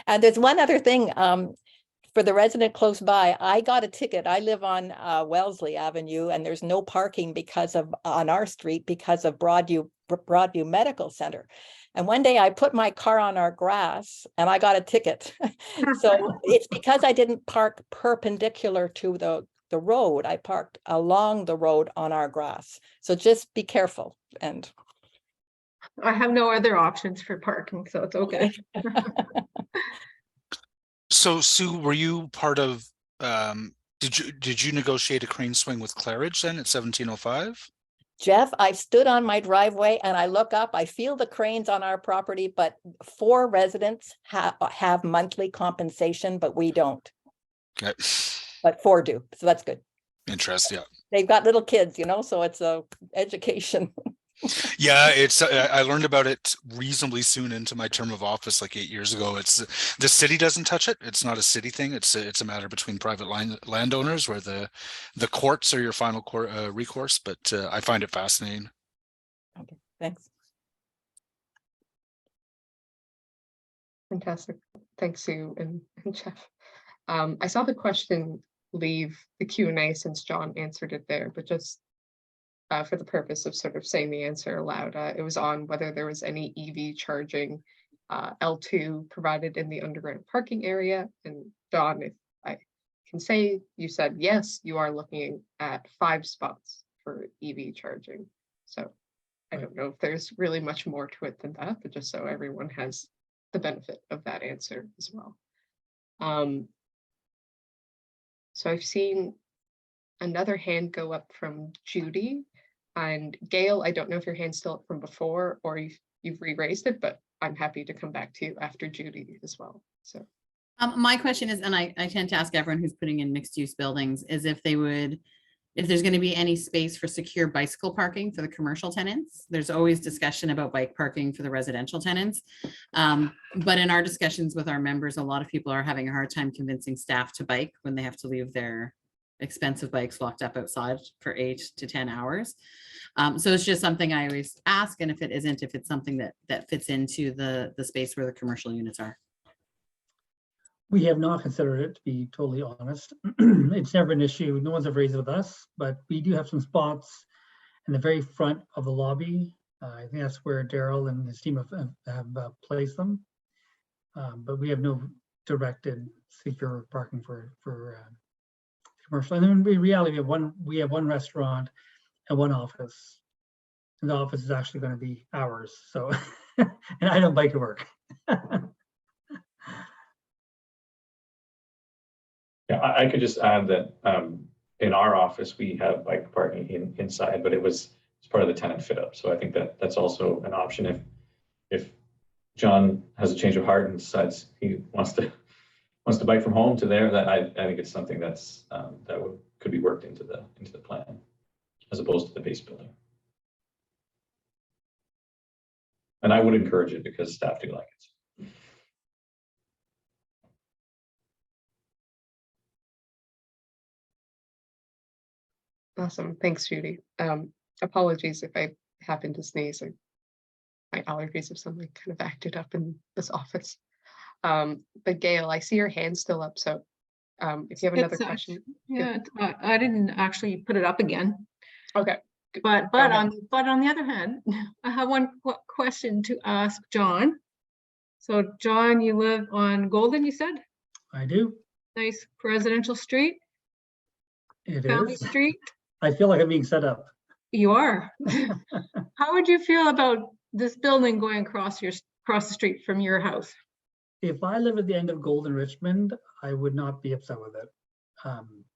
And there's one other thing, for the resident close by, I got a ticket. I live on Wellesley Avenue, and there's no parking on our street because of Broadview Medical Center. And one day I put my car on our grass and I got a ticket. So it's because I didn't park perpendicular to the road. I parked along the road on our grass. So just be careful. And I have no other options for parking, so it's okay. So Sue, were you part of, did you negotiate a crane swing with Claridge then at 1705? Jeff, I stood on my driveway and I look up, I feel the cranes on our property, but 4 residents have monthly compensation, but we don't. Okay. But 4 do, so that's good. Interesting. Yeah. They've got little kids, you know, so it's a education. Yeah, it's I learned about it reasonably soon into my term of office, like 8 years ago. It's the city doesn't touch it. It's not a city thing. It's a matter between private landowners, where the courts are your final recourse. But I find it fascinating. Okay, thanks. Fantastic. Thanks, Sue and Jeff. I saw the question leave the Q&A since John answered it there, but just for the purpose of sort of saying the answer aloud, it was on whether there was any EV charging L2 provided in the underground parking area. And John, if I can say, you said yes, you are looking at 5 spots for EV charging. So I don't know if there's really much more to it than that, but just so everyone has the benefit of that answer as well. So I've seen another hand go up from Judy. And Gail, I don't know if your hand's still up from before or you've re-raised it, but I'm happy to come back to you after Judy as well. So my question is, and I tend to ask everyone who's putting in mixed use buildings, is if they would if there's going to be any space for secure bicycle parking for the commercial tenants. There's always discussion about bike parking for the residential tenants. But in our discussions with our members, a lot of people are having a hard time convincing staff to bike when they have to leave their expensive bikes locked up outside for 8 to 10 hours. So it's just something I always ask. And if it isn't, if it's something that fits into the space where the commercial units are. We have not considered it, to be totally honest. It's never an issue. No one's ever raised it with us, but we do have some spots in the very front of the lobby. I think that's where Daryl and his team have placed them. But we have no directed secure parking for commercial. And then in reality, we have one restaurant and one office. And the office is actually going to be ours. So, and I don't bike to work. Yeah, I could just add that in our office, we have bike parking inside, but it's part of the tenant fit up. So I think that's also an option if John has a change of heart and decides he wants to bike from home to there, that I think it's something that could be worked into the plan as opposed to the base building. And I would encourage it because staff do like it. Awesome. Thanks, Judy. Apologies if I happen to sneeze. My allergies have suddenly kind of acted up in this office. But Gail, I see your hand still up. So if you have another question. Yeah, I didn't actually put it up again. Okay. But on the other hand, I have one question to ask John. So John, you live on Golden, you said? I do. Nice residential street. It Family is. street. I feel like I'm being set up. You are. How would you feel about this building going across the street from your house? If I live at the end of Golden Richmond, I would not be upset with it.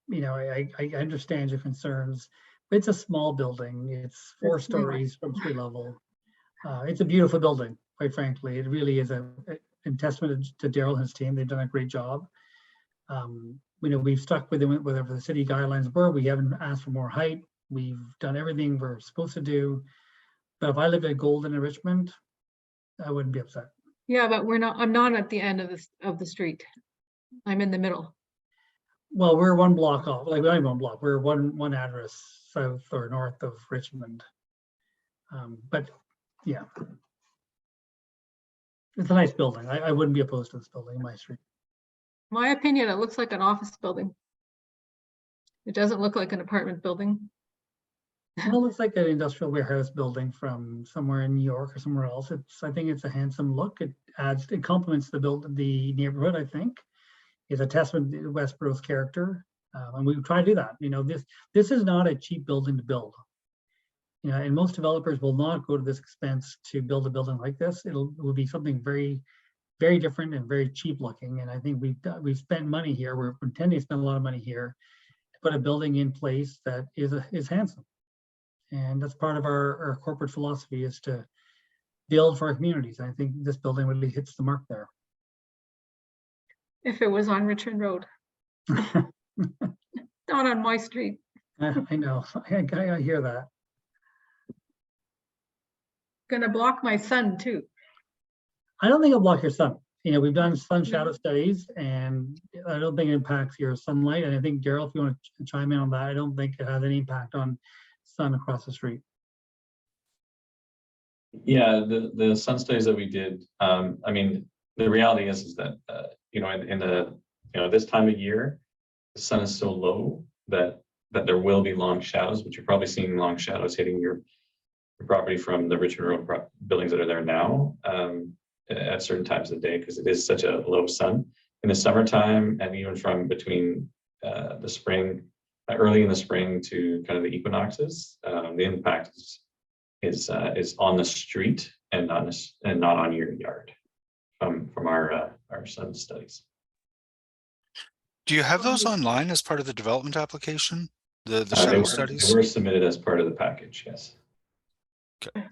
You know, I understand your concerns. It's a small building. It's 4 stories from street level. It's a beautiful building, quite frankly. It really is a testament to Daryl and his team. They've done a great job. You know, we've stuck with whatever the city guidelines were. We haven't asked for more height. We've done everything we're supposed to do. But if I lived at Golden and Richmond, I wouldn't be upset. Yeah, but I'm not at the end of the street. I'm in the middle. Well, we're 1 block off, like not even 1 block. We're one address south or north of Richmond. But yeah, it's a nice building. I wouldn't be opposed to this building in my street. My opinion, it looks like an office building. It doesn't look like an apartment building. Well, it looks like an industrial warehouse building from somewhere in New York or somewhere else. I think it's a handsome look. It complements the neighborhood, I think. It's a testament to Westborough's character. And we try to do that. You know, this is not a cheap building to build. You know, and most developers will not go to this expense to build a building like this. It will be something very, very different and very cheap looking. And I think we've spent money here. We're intending to spend a lot of money here to put a building in place that is handsome. And that's part of our corporate philosophy, is to build for our communities. I think this building really hits the mark there. If it was on Richmond Road. Not on my street. I know, I hear that. Gonna block my sun too. I don't think it'll block your sun. You know, we've done sun shadow studies, and I don't think it impacts your sunlight. And I think, Daryl, if you want to chime in on that, I don't think it has any impact on sun across the street. Yeah, the sun studies that we did, I mean, the reality is that you know, in the this time of year, the sun is so low that there will be long shadows, but you're probably seeing long shadows hitting your property from the Richmond Road buildings that are there now at certain times of the day, because it is such a low sun. In the summertime, and even from between the spring, early in the spring to kind of the equinoxes, the impact is on the street and not on your yard from our sun studies. Do you have those online as part of the development application? The shadow studies? They were submitted as part of the package, yes. Okay.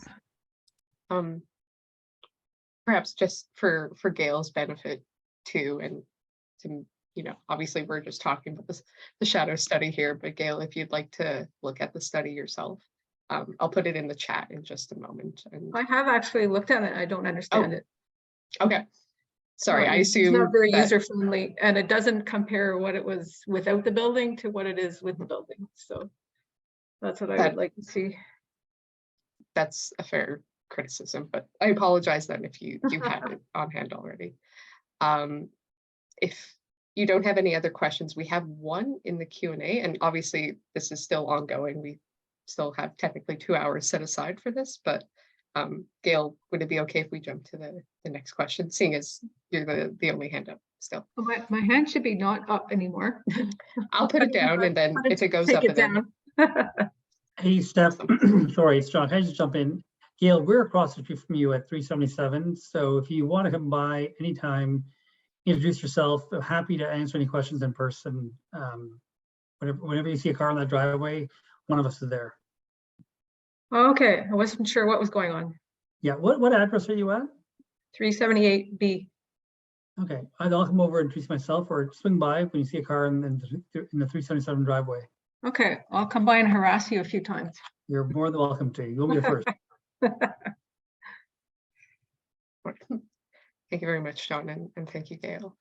Perhaps just for Gail's benefit too, and to obviously we're just talking about this, the shadow study here, but Gail, if you'd like to look at the study yourself, I'll put it in the chat in just a moment. And I have actually looked at it. I don't understand it. okay. Sorry, No, I it's assume not very that user friendly, and it doesn't compare what it was without the building to what it is with the building. So that's what I would like to see. that's a fair criticism, but I apologize then if you had it on hand already. If you don't have any other questions, we have one in the Q&A, and obviously this is still ongoing. We still have technically 2 hours set aside for this, but Gail, would it be okay if we jump to the next question, seeing as you're the only hand up still? Oh, my hand should be not up anymore. I'll put it down, and then if it goes up, Take it then down. Hey, Steph, sorry, it's John. Can I just jump in? Gail, we're across the street from you at 377. So if you want to come by anytime, introduce yourself. I'm happy to answer any questions in person. Whenever you see a car on that driveway, one of us is there. Okay, I wasn't sure what was going on. Yeah, what address are you at? 378B. Okay, I'll come over and introduce myself, or swing by when you see a car in the 377 driveway. Okay, I'll come by and harass you a few times. You're more than welcome to. You'll be the first. Thank you very much, John, and thank you, Gail.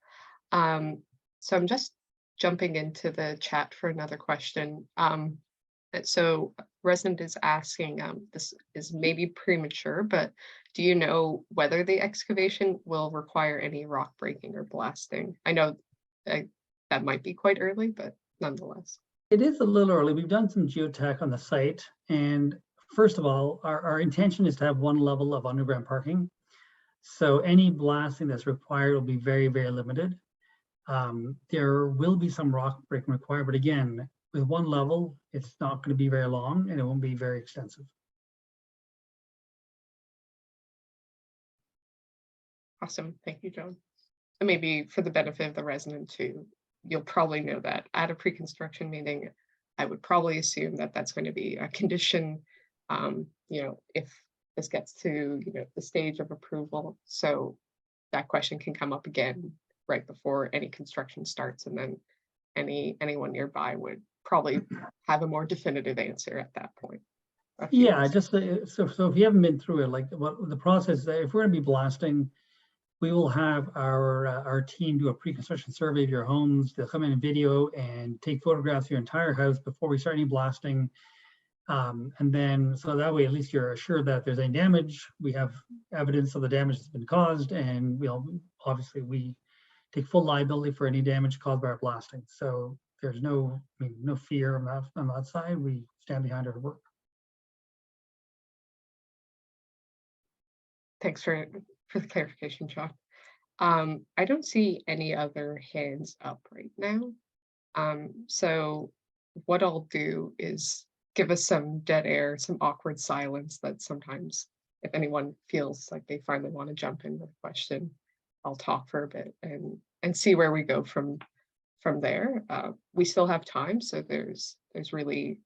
So I'm just jumping into the chat for another question. So resident is asking, this is maybe premature, but do you know whether the excavation will require any rock breaking or blasting? I know that might be quite early, but nonetheless. It is a little early. We've done some geotech on the site. And first of all, our intention is to have one level of underground parking. So any blasting that's required will be very, very limited. There will be some rock breaking required, but again, with one level, it's not going to be very long and it won't be very extensive. Awesome. Thank you, John. And maybe for the benefit of the resident too, you'll probably know that at a pre-construction meeting, I would probably assume that that's going to be a condition, if this gets to, the stage of approval. So that question can come up again right before any construction starts, and then anyone nearby would probably have a more definitive answer at that point. Yeah, just so if you haven't been through it, like what the process, if we're going to be blasting, we will have our team do a pre-construction survey of your homes. They'll come in and video and take photographs of your entire house before we start any blasting. And then, so that way, at least you're assured that if there's any damage, we have evidence of the damage that's been caused, and obviously we take full liability for any damage caused by our blasting. So there's no fear on that side. We stand behind our work. Thanks for the clarification, John. I don't see any other hands up right now. So what I'll do is give us some dead air, some awkward silence that sometimes if anyone feels like they finally want to jump in with a question, I'll talk for a bit and see where we go from there. We still have time, so there's really,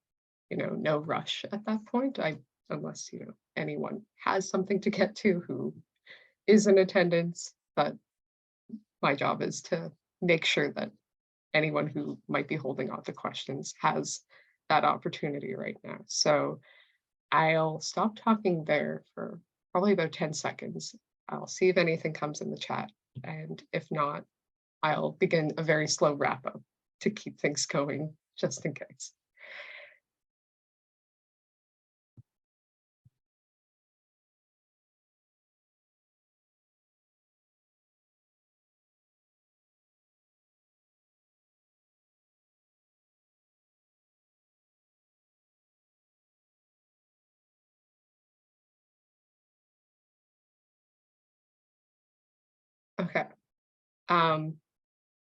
no rush at that point. Unless, anyone has something to get to who is in attendance, but my job is to make sure that anyone who might be holding on to questions has that opportunity right now. So I'll stop talking there for probably about 10 seconds. I'll see if anything comes in the chat. And if not, I'll begin a very slow wrap up to keep things going just in case. Okay.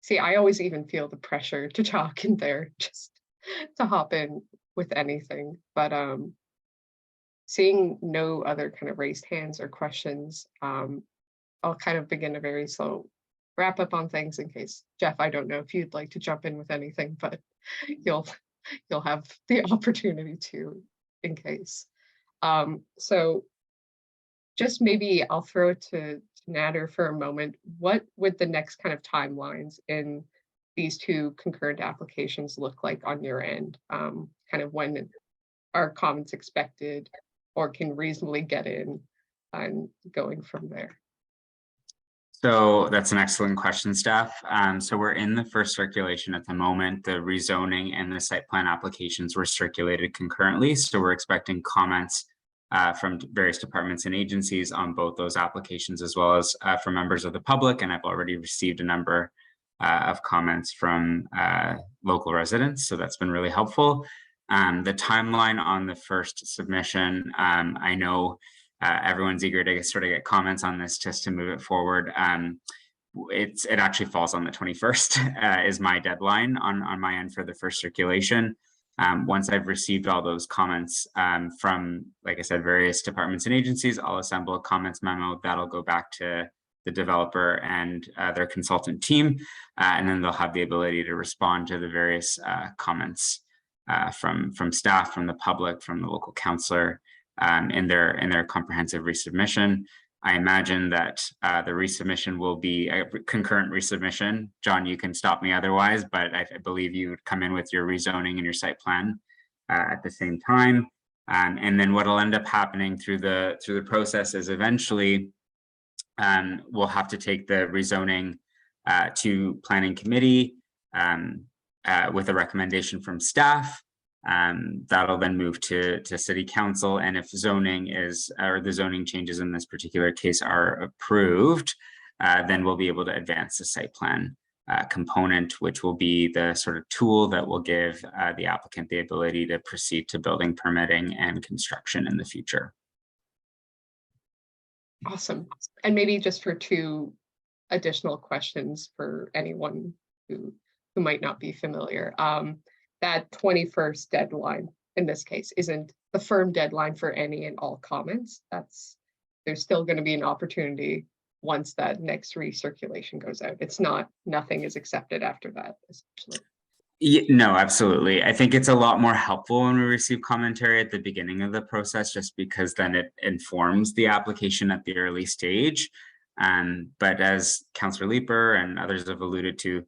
See, I always even feel the pressure to talk in there, just to hop in with anything. But seeing no other kind of raised hands or questions, I'll kind of begin a very slow wrap up on things in case, Jeff, I don't know if you'd like to jump in with anything, but you'll have the opportunity to in case. So just maybe I'll throw it to Nader for a moment. What would the next kind of timelines in these two concurrent applications look like on your end, kind of when are comments expected or can reasonably get in, and going from there. So that's an excellent question, Steph. So we're in the first circulation at the moment. The rezoning and the site plan applications were circulated concurrently. So we're expecting comments from various departments and agencies on both those applications, as well as from members of the public. And I've already received a number of comments from local residents. So that's been really helpful. The timeline on the first submission, I know everyone's eager to sort of get comments on this just to move it forward. It actually falls on the 21st is my deadline on my end for the first circulation. Once I've received all those comments from, like I said, various departments and agencies, I'll assemble a comments memo that'll go back to the developer and their consultant team, and then they'll have the ability to respond to the various comments from staff, from the public, from the local councillor, in their comprehensive resubmission. I imagine that the resubmission will be a concurrent resubmission. John, you can stop me otherwise, but I believe you would come in with your rezoning and your site plan at the same time. And then what'll end up happening through the process is eventually we'll have to take the rezoning to planning committee with a recommendation from staff. That'll then move to city council, and if zoning is, or the zoning changes in this particular case are approved, then we'll be able to advance the site plan component, which will be the sort of tool that will give the applicant the ability to proceed to building permitting and construction in the future. Awesome. And maybe just for two additional questions for anyone who might not be familiar. That 21st deadline in this case isn't the firm deadline for any and all comments. There's still going to be an opportunity once that next recirculation goes out. It's not, nothing is accepted after that, essentially. Yeah, no, absolutely. I think it's a lot more helpful when we receive commentary at the beginning of the process, just because then it informs the application at the early stage. But as Councillor Leeper and others have alluded to,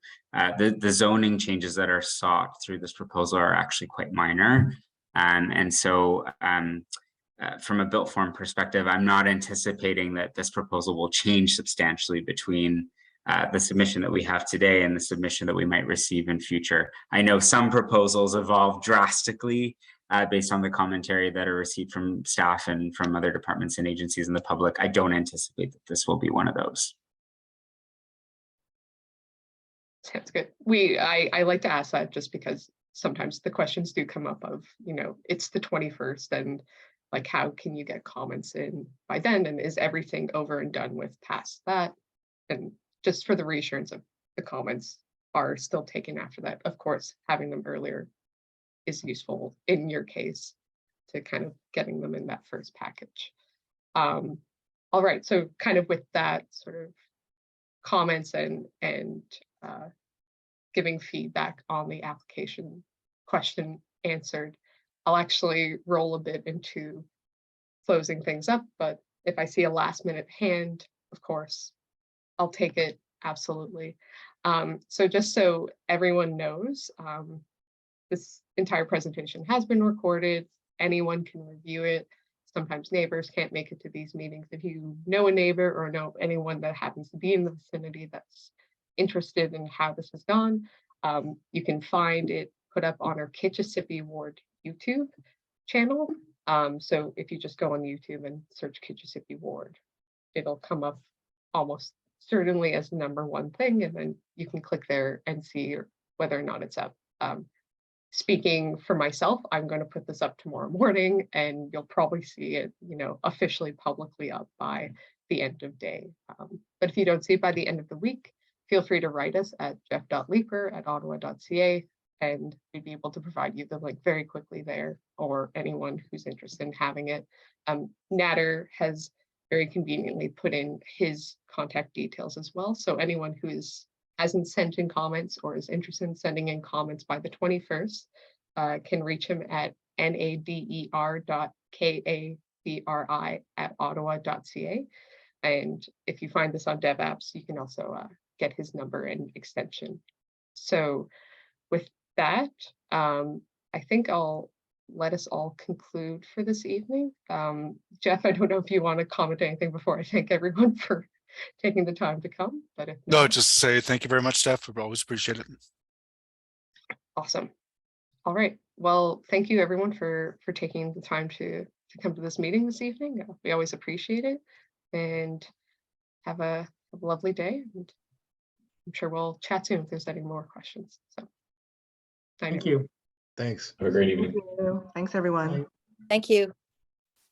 the zoning changes that are sought through this proposal are actually quite minor. And so from a built form perspective, I'm not anticipating that this proposal will change substantially between the submission that we have today and the submission that we might receive in future. I know some proposals evolve drastically based on the commentary that are received from staff and from other departments and agencies in the public. I don't anticipate that this will be one of those. Sounds good. I like to ask that just because sometimes the questions do come up of, you know, it's the 21st and like, how can you get comments in by then? And is everything over and done with past that? And just for the reassurance of the comments are still taken after that. Of course, having them earlier is useful in your case to kind of getting them in that first package. All right, so kind of with that sort of comments and giving feedback on the application question answered, I'll actually roll a bit into closing things up, but if I see a last minute hand, of course, I'll take it, absolutely. So just so everyone knows, this entire presentation has been recorded. Anyone can review it. Sometimes neighbors can't make it to these meetings. If you know a neighbor or know anyone that happens to be in the vicinity that's interested in how this has gone, you can find it put up on our Kitchissippi Ward YouTube channel. So if you just go on YouTube and search Kitchissippi Ward, it'll come up almost certainly as the #1 thing, and then you can click there and see whether or not it's up. Speaking for myself, I'm going to put this up tomorrow morning, and you'll probably see it, you know, officially publicly up by the end of day. But if you don't see it by the end of the week, feel free to write us at jeff.leeper@ottawa.ca, and we'd be able to provide you the link very quickly there, or anyone who's interested in having it. Natter has very conveniently put in his contact details as well. So anyone who hasn't sent in comments or is interested in sending in comments by the 21st can reach him at nader.kabri@ottawa.ca. And if you find this on DevApps, you can also get his number and extension So with that, I think I'll let us all conclude for this evening. Jeff, I don't know if you want to comment anything before I thank everyone for taking the time to come, but if No, not, just say thank you very much, Steph. We always appreciate it. awesome. All right. Well, thank you everyone for taking the time to come to this meeting this evening. We always appreciate it, and have a lovely day. And I'm sure we'll chat soon if there's any more questions. So Thank you. Thanks. Have a great evening. Thanks, everyone. Bye. Thank you.